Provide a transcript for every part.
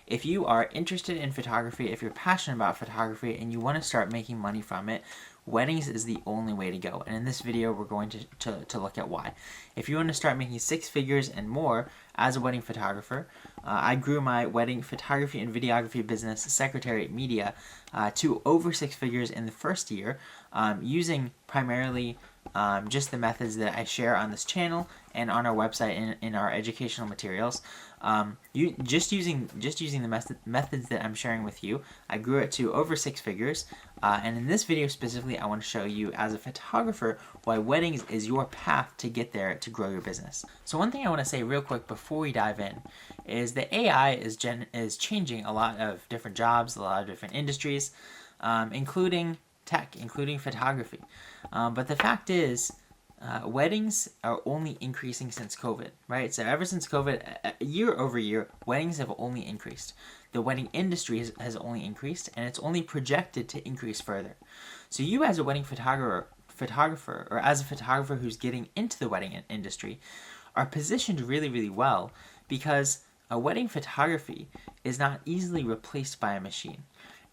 If you are interested in photography, if you're passionate about photography and you want to start making money from it, weddings is the only way to go. And in this video, we're going to look at why. If you want to start making six figures and more as a wedding photographer, I grew my wedding photography and videography business, Secretariat Media, to over six figures in the first year, using primarily just the methods that I share on this channel and on our website in our educational materials. Just using the methods that I'm sharing with you, I grew it to over six figures. And in this video specifically, I want to show you as a photographer why weddings is your path to get there to grow your business. So one thing I want to say real quick before we dive in is that AI is changing a lot of different jobs, a lot of different industries, including tech, including photography. But the fact is, weddings are only increasing since COVID, right? So ever since COVID, year over year, weddings have only increased. The wedding industry has only increased, and it's only projected to increase further. So you as a wedding photographer, or as a photographer who's getting into the wedding industry, are positioned really, really well, because a wedding photography is not easily replaced by a machine.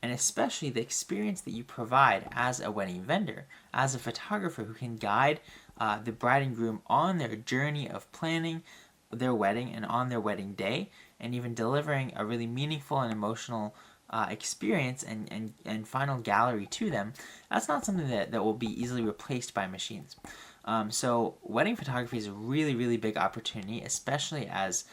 And especially the experience that you provide as a wedding vendor, as a photographer who can guide the bride and groom on their journey of planning their wedding and on their wedding day, and even delivering a really meaningful and emotional experience and final gallery to them. That's not something that will be easily replaced by machines. So wedding photography is a really, really big opportunity, especially as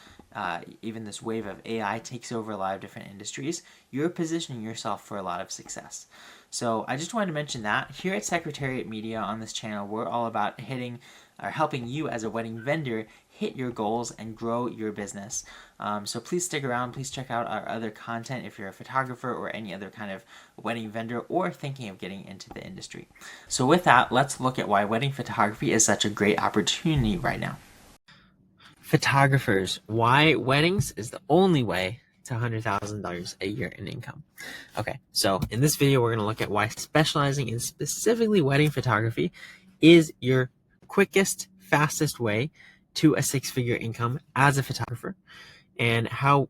even this wave of AI takes over a lot of different industries. You're positioning yourself for a lot of success. So I just wanted to mention that. Here at Secretariat Media on this channel, we're all about helping you as a wedding vendor hit your goals and grow your business. So please stick around. Please check out our other content if you're a photographer or any other kind of wedding vendor or thinking of getting into the industry. So with that, let's look at why wedding photography is such a great opportunity right now. Photographers, why weddings is the only way to $100,000 a year in income. Okay, so in this video, we're going to look at why specializing in specifically wedding photography is your quickest, fastest way to a six-figure income as a photographer, and how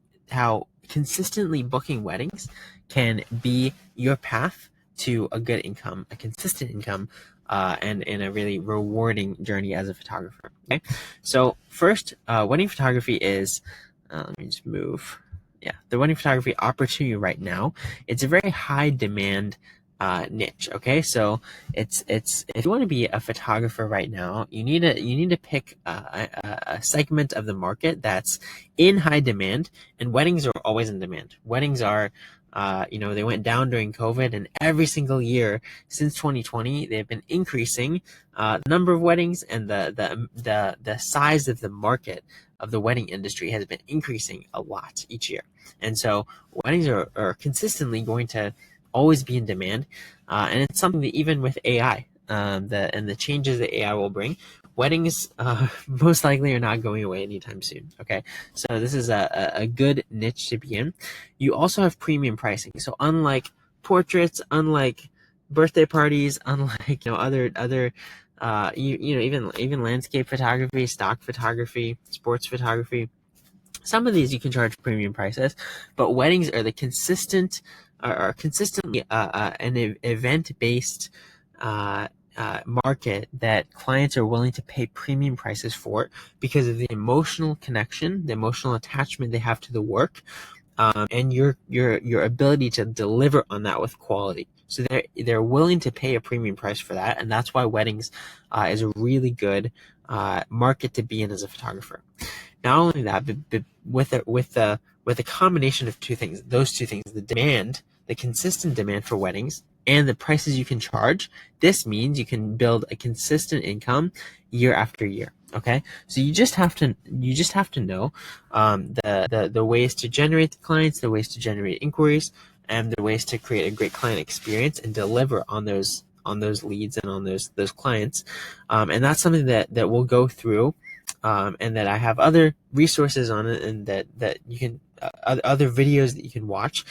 consistently booking weddings can be your path to a good income, a consistent income, and a really rewarding journey as a photographer. Okay, so first, wedding photography is, let me just move. Yeah, the wedding photography opportunity right now, it's a very high demand niche. Okay, so it's if you want to be a photographer right now, you need to pick a segment of the market that's in high demand, and weddings are always in demand. Weddings are they went down during COVID, and every single year since 2020, they've been increasing the number of weddings, and the size of the market of the wedding industry has been increasing a lot each year. And so weddings are consistently going to always be in demand, and it's something that even with AI, the changes that AI will bring, weddings most likely are not going away anytime soon. Okay, so this is a good niche to be in. You also have premium pricing. So unlike portraits, unlike birthday parties, unlike other even landscape photography, stock photography, sports photography, some of these you can charge premium prices, but weddings are are consistently an event-based market that clients are willing to pay premium prices for because of the emotional connection, the emotional attachment they have to the work, and your ability to deliver on that with quality. So they're willing to pay a premium price for that, and that's why weddings is a really good market to be in as a photographer. Not only that, but with a combination of those two things, the demand, the consistent demand for weddings, and the prices you can charge, this means you can build a consistent income year after year. Okay, so you just have to know the ways to generate the clients, the ways to generate inquiries, and the ways to create a great client experience and deliver on those leads and on those clients. And that's something that we'll go through, and that I have other resources on it, and that you can other videos that you can watch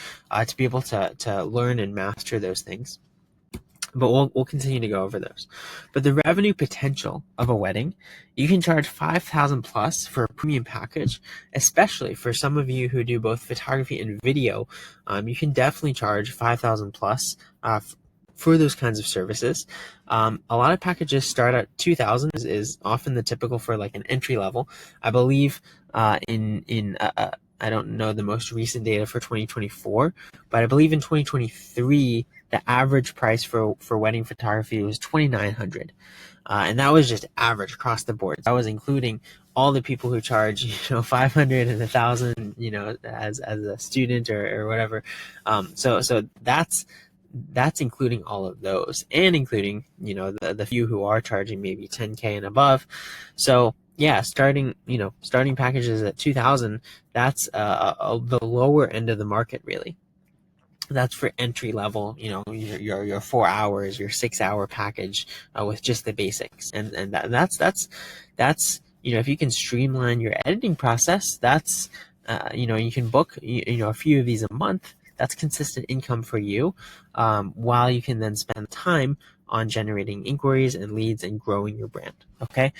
to be able to learn and master those things. but we'll continue to go over those. But the revenue potential of a wedding, you can charge 5,000 plus for a premium package, especially for some of you who do both photography and video. You can definitely charge 5,000 plus for those kinds of services. A lot of packages start at 2,000 is often the typical for like an entry level. I believe I don't know the most recent data for 2024, but I believe in 2023 the average price for wedding photography was $2,900, and that was just average across the board. That was including all the people who charge 500 and 1,000 as a student or whatever. So that's including all of those, and including the few who are charging maybe 10K and above. So yeah, starting packages at 2,000, that's the lower end of the market, really. That's for entry level, your 4 hours, your 6 hour package with just the basics, and that's if you can streamline your editing process, that's you can book a few of these a month. That's consistent income for you, while you can then spend time on generating inquiries and leads and growing your brand. Okay.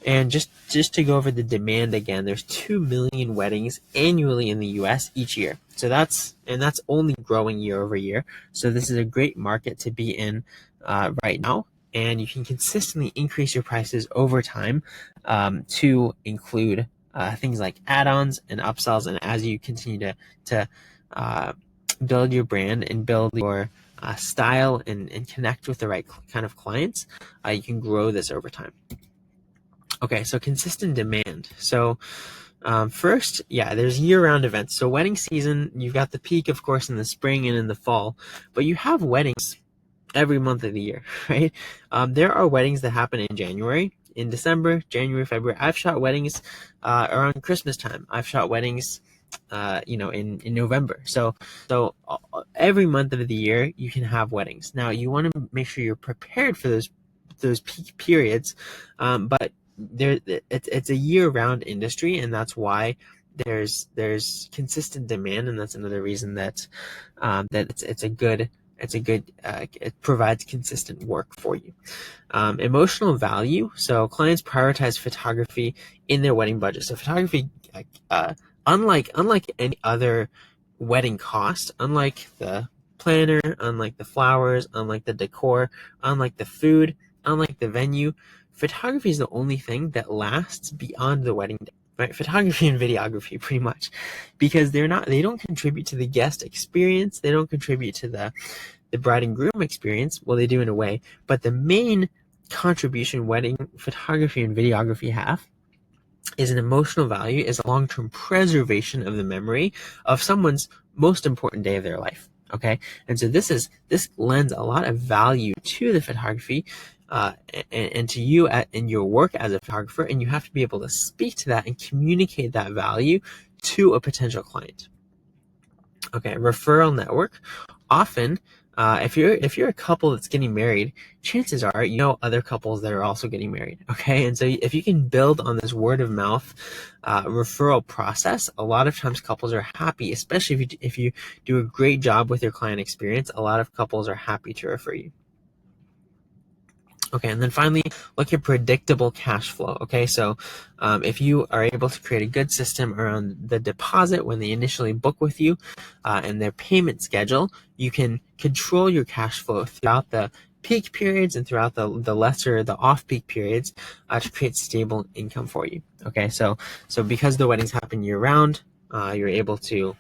And just to go over the demand again, there's 2 million weddings annually in the US each year. So that's only growing year over year. So this is a great market to be in right now. And you can consistently increase your prices over time to include things like add-ons and upsells. And as you continue to build your brand and build your style and connect with the right kind of clients, you can grow this over time. Okay, so consistent demand. So first, there's year-round events. So wedding season, you've got the peak, of course, in the spring and in the fall, but you have weddings every month of the year, right? There are weddings that happen in January, in December, January, February. I've shot weddings around Christmas time. I've shot weddings in November. So every month of the year you can have weddings. Now you want to make sure you're prepared for those peak periods, but it's a year-round industry, and that's why there's consistent demand, and that's another reason that it provides consistent work for you. Emotional value. So clients prioritize photography in their wedding budget. So photography, unlike any other wedding cost, unlike the planner, unlike the flowers, unlike the decor, unlike the food, unlike the venue, photography is the only thing that lasts beyond the wedding day, right? Photography and videography, pretty much, because they don't contribute to the guest experience. They don't contribute to the bride and groom experience. Well, they do in a way, but the main contribution wedding photography and videography have is an emotional value, is a long-term preservation of the memory of someone's most important day of their life. Okay, and so this lends a lot of value to the photography and to you in your work as a photographer, and you have to be able to speak to that and communicate that value to a potential client. Okay, referral network. Often, if you're a couple that's getting married, chances are other couples that are also getting married. Okay, and so if you can build on this word of mouth referral process, a lot of times couples are happy, especially if you do a great job with your client experience. A lot of couples are happy to refer you. Okay, and then finally, look at predictable cash flow. Okay, so if you are able to create a good system around the deposit when they initially book with you and their payment schedule, you can control your cash flow throughout the peak periods and throughout the off-peak periods to create stable income for you. Okay, so because the weddings happen year-round, you're able to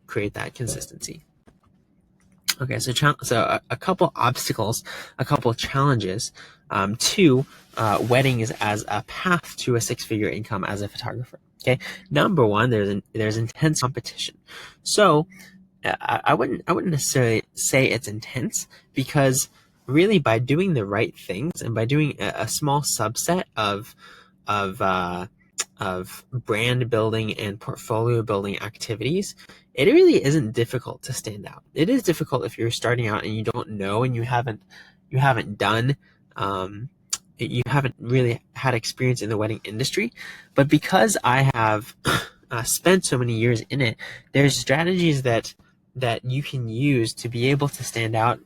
create that consistency. Okay, so a couple obstacles, a couple challenges to weddings as a path to a six-figure income as a photographer. Okay, number one, there's intense competition. So I wouldn't necessarily say it's intense, because really by doing the right things and by doing a small subset of brand building and portfolio building activities, it really isn't difficult to stand out. It is difficult if you're starting out and you don't know and you haven't done you haven't really had experience in the wedding industry. But because I have spent so many years in it, there's strategies that you can use to be able to stand out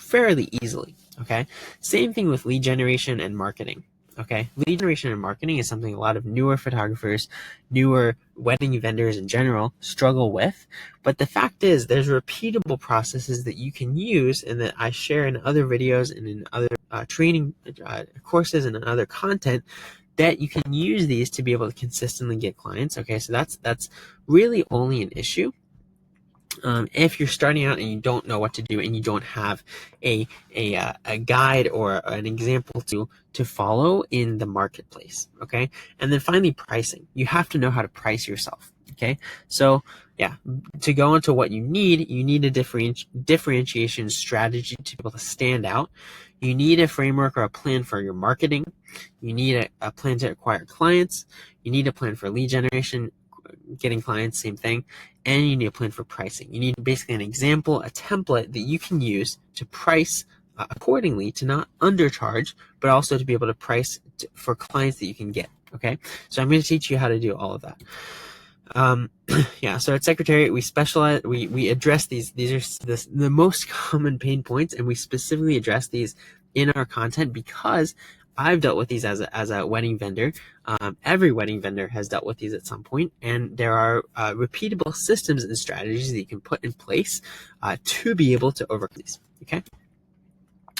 fairly easily, okay? Same thing with lead generation and marketing. Okay, lead generation and marketing is something a lot of newer photographers, newer wedding vendors in general struggle with. But the fact is, there's repeatable processes that you can use and that I share in other videos and in other training courses and in other content that you can use these to be able to consistently get clients. Okay, so that's really only an issue if you're starting out and you don't know what to do and you don't have a guide or an example to follow in the marketplace. Okay, and then finally, pricing. You have to know how to price yourself. Okay, so yeah, to go into what you need a differentiation strategy to be able to stand out. You need a framework or a plan for your marketing. You need a plan to acquire clients. You need a plan for lead generation, getting clients, same thing. And you need a plan for pricing. You need basically an example, a template that you can use to price accordingly, to not undercharge, but also to be able to price for clients that you can get. Okay, so I'm going to teach you how to do all of that. Yeah, so at Secretariat, we specialize, we address these are the most common pain points, and we specifically address these in our content because I've dealt with these as a wedding vendor. Every wedding vendor has dealt with these at some point, and there are repeatable systems and strategies that you can put in place to be able to overcome these. Okay.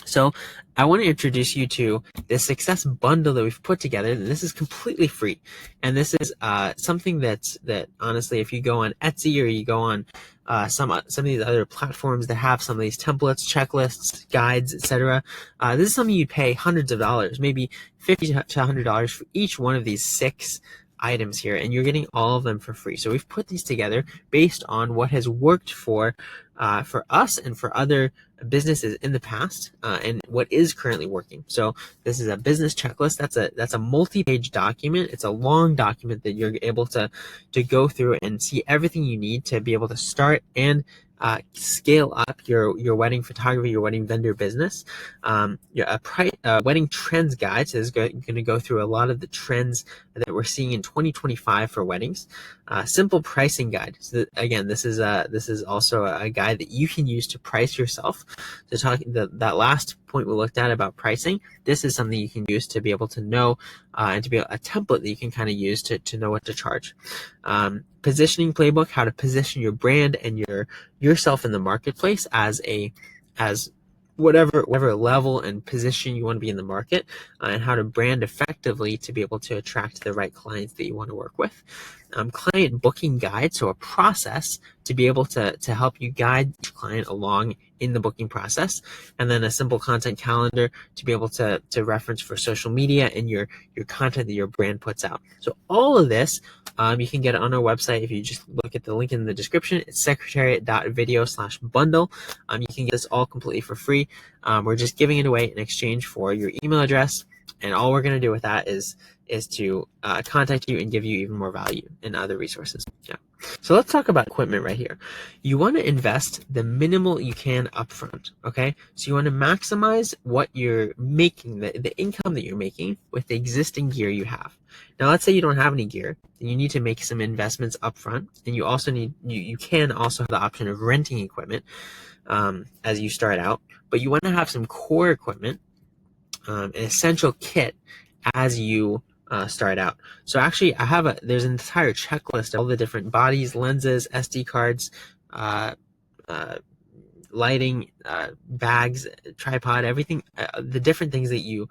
So I want to introduce you to this success bundle that we've put together. This is completely free, and this is something that honestly, if you go on Etsy or you go on some of these other platforms that have some of these templates, checklists, guides, etc., this is something you'd pay hundreds of dollars, maybe $50 to $100 for each one of these 6 items here, and you're getting all of them for free. So we've put these together based on what has worked for us and for other businesses in the past, and what is currently working. So this is a business checklist. That's a multi-page document. It's a long document that you're able to go through and see everything you need to be able to start and scale up your wedding photography, your wedding vendor business. A wedding trends guide, so is going to go through a lot of the trends that we're seeing in 2025 for weddings. Simple pricing guide. So again, this is also a guide that you can use to price yourself. So that last point we looked at about pricing, this is something you can use to be able to know and to be a template that you can kind of use to know what to charge. Positioning playbook, how to position your brand and yourself in the marketplace as whatever level and position you want to be in the market, and how to brand effectively to be able to attract the right clients that you want to work with. Client booking guide, so a process to be able to help you guide each client along in the booking process, and then a simple content calendar to be able to reference for social media and your content that your brand puts out. So all of this, you can get it on our website. If you just look at the link in the description, it's secretariat.video/bundle. You can get this all completely for free. We're just giving it away in exchange for your email address, and all we're going to do with that is to contact you and give you even more value and other resources. Yeah. So let's talk about equipment right here. You want to invest the minimal you can upfront. Okay, so you want to maximize what you're making, the income that you're making with the existing gear you have. Now, let's say you don't have any gear, then you need to make some investments upfront, and you also you can also have the option of renting equipment as you start out, but you want to have some core equipment, an essential kit as you start out. So actually, there's an entire checklist of all the different bodies, lenses, SD cards, lighting, bags, tripod, everything, the different things the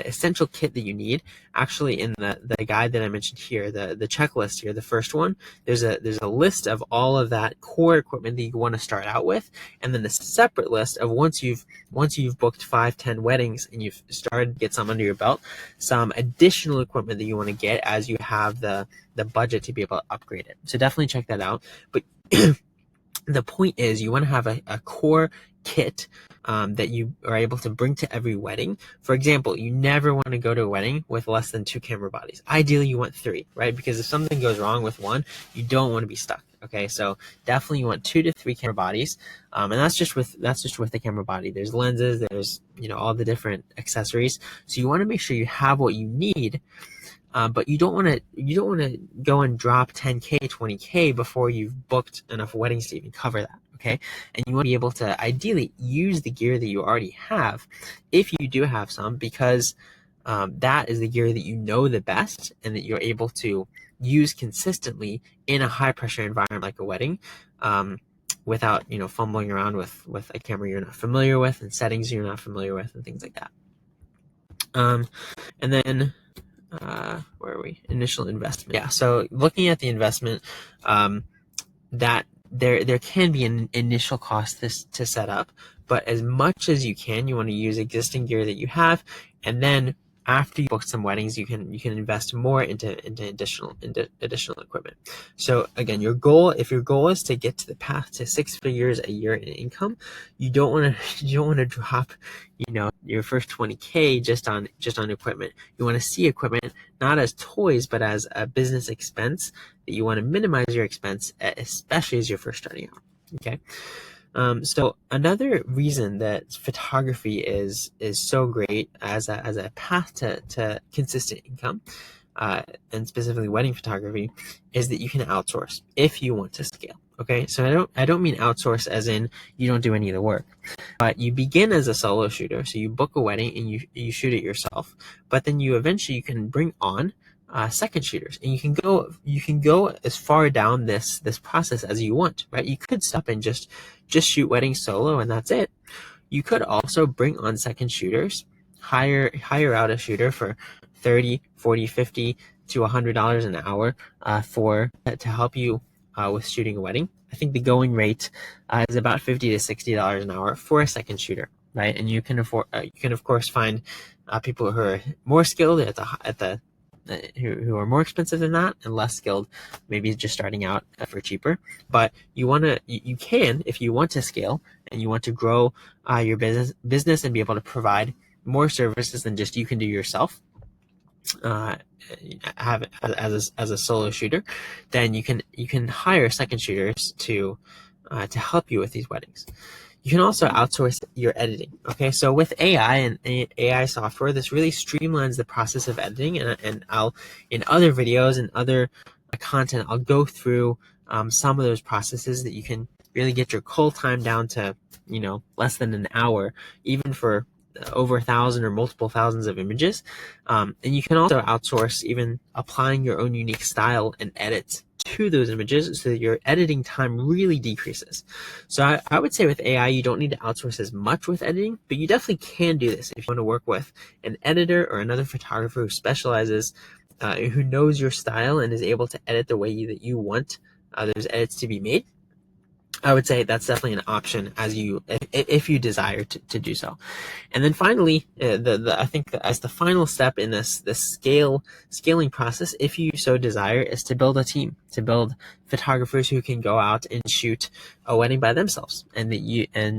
essential kit that you need. Actually, in the guide that I mentioned here, the checklist here, the first one, there's a list of all of that core equipment that you want to start out with, and then a separate list of once you've booked 5-10 weddings and you've started to get some under your belt, some additional equipment that you want to get as you have the budget to be able to upgrade it. So definitely check that out. But the point is, you want to have a core kit that you are able to bring to every wedding. For example, you never want to go to a wedding with less than 2 camera bodies. Ideally, you want 3, right? Because if something goes wrong with one, you don't want to be stuck. Okay, so definitely you want 2 to 3 camera bodies, and that's just with the camera body. There's lenses, there's all the different accessories. So you want to make sure you have what you need but you don't want to go and drop 10K, 20K before you've booked enough weddings to even cover that. Okay, and you want to be able to ideally use the gear that you already have, if you do have some, because that is the gear that you know the best and that you're able to use consistently in a high pressure environment like a wedding, without fumbling around with a camera you're not familiar with and settings you're not familiar with and things like that. And then where are we? Initial investment. Yeah. So looking at the investment, that there can be an initial cost to set up, but as much as you want to use existing gear that you have, and then after you book some weddings, you can invest more into additional equipment. So again, if your goal is to get to the path to 6 figures a year in income, you don't want to drop your first 20K just on equipment. You want to see equipment not as toys, but as a business expense that you want to minimize your expense, especially as you're first starting out. Okay. So another reason that photography is so great as a path to consistent income, and specifically wedding photography, is that you can outsource if you want to scale. Okay, so I don't mean outsource as in you don't do any of the work, but you begin as a solo shooter, so you book a wedding and you shoot it yourself, but then you can bring on second shooters, and you can go as far down this process as you want, right? You could stop and just shoot weddings solo and that's it. You could also bring on second shooters, hire out a shooter for $30, $40, $50 to $100 an hour to help you with shooting a wedding. I think the going rate is about $50 to $60 an hour for a second shooter, right? And you can of course find people who are more skilled who are more expensive than that, and less skilled, maybe just starting out for cheaper. But you can, if you want to scale and you want to grow your business and be able to provide more services than just you can do yourself, have as a solo shooter, then you can hire second shooters to help you with these weddings. You can also outsource your editing. Okay, so with AI and AI software, this really streamlines the process of editing. And I'll, in other videos and other content, I'll go through some of those processes that you can really get your cull time down to less than an hour, even for over 1,000 or multiple thousands of images. And you can also outsource even applying your own unique style and edits to those images so that your editing time really decreases. So I would say with AI, you don't need to outsource as much with editing, but you definitely can do this if you want to work with an editor or another photographer who specializes, who knows your style and is able to edit the way that you want those edits to be made. I would say that's definitely an option if you desire to do so. And then finally, I think that as the final step in this scaling process, if you so desire, is to build a team, to build photographers who can go out and shoot a wedding by themselves, and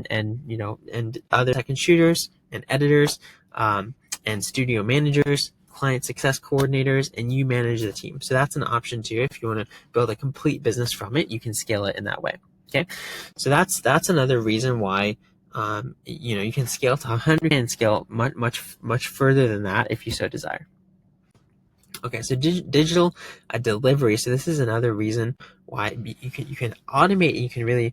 and other second shooters and editors, and studio managers, client success coordinators, and you manage the team. So that's an option too. If you want to build a complete business from it, you can scale it in that way. Okay, so that's another reason why you can scale to 100 and scale much further than that if you so desire. Okay, so digital delivery. So this is another reason why you can automate. And you can really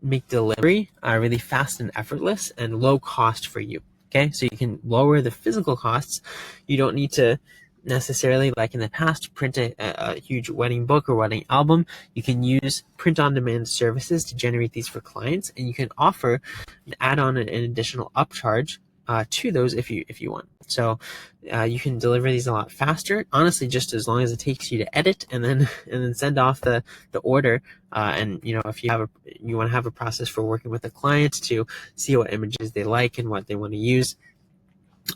make delivery really fast and effortless and low cost for you. Okay, so you can lower the physical costs. You don't need to necessarily, like in the past, print a huge wedding book or wedding album. You can use print-on-demand services to generate these for clients, and you can offer add on an additional upcharge to those if you want. So you can deliver these a lot faster, honestly, just as long as it takes you to edit and then send off the order. And if you want to have a process for working with the client to see what images they like and what they want to use.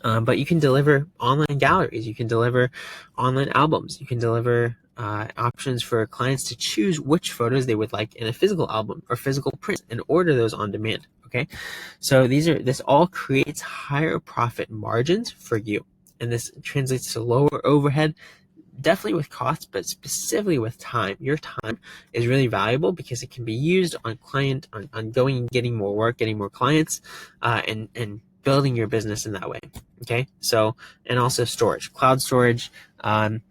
But you can deliver online galleries, you can deliver online albums, you can deliver options for clients to choose which photos they would like in a physical album or physical print and order those on demand. Okay, so this all creates higher profit margins for you, and this translates to lower overhead, definitely with costs, but specifically with time. Your time is really valuable because it can be used on going and getting more work, getting more clients, and building your business in that way. Okay, so, and also storage, cloud storage, and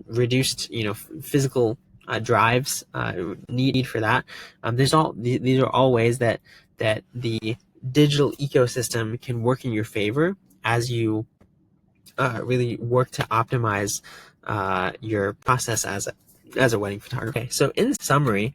reduced, physical drives, need for that. These are all ways that the digital ecosystem can work in your favor as you really work to optimize your process as a wedding photographer. Okay, so in summary,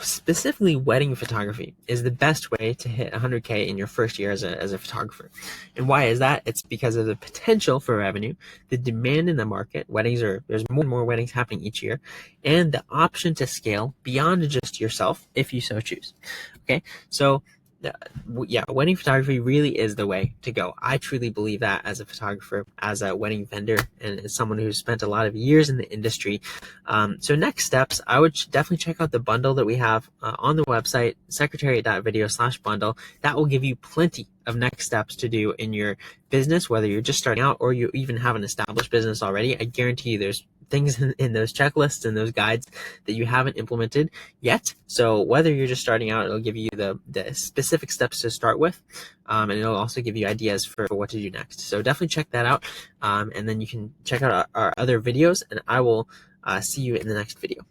specifically wedding photography is the best way to hit 100K in your first year as a photographer. And why is that? It's because of the potential for revenue, the demand in the market. There's more and more weddings happening each year, and the option to scale beyond just yourself if you so choose. Okay, so wedding photography really is the way to go. I truly believe that as a photographer, as a wedding vendor, and as someone who's spent a lot of years in the industry. So next steps, I would definitely check out the bundle that we have on the website, secretariat.video/bundle. That will give you plenty of next steps to do in your business, whether you're just starting out or you even have an established business already. I guarantee you there's things in those checklists and those guides that you haven't implemented yet. So whether you're just starting out, it'll give you the specific steps to start with, and it'll also give you ideas for what to do next. So definitely check that out, and then you can check out our other videos, and I will see you in the next video.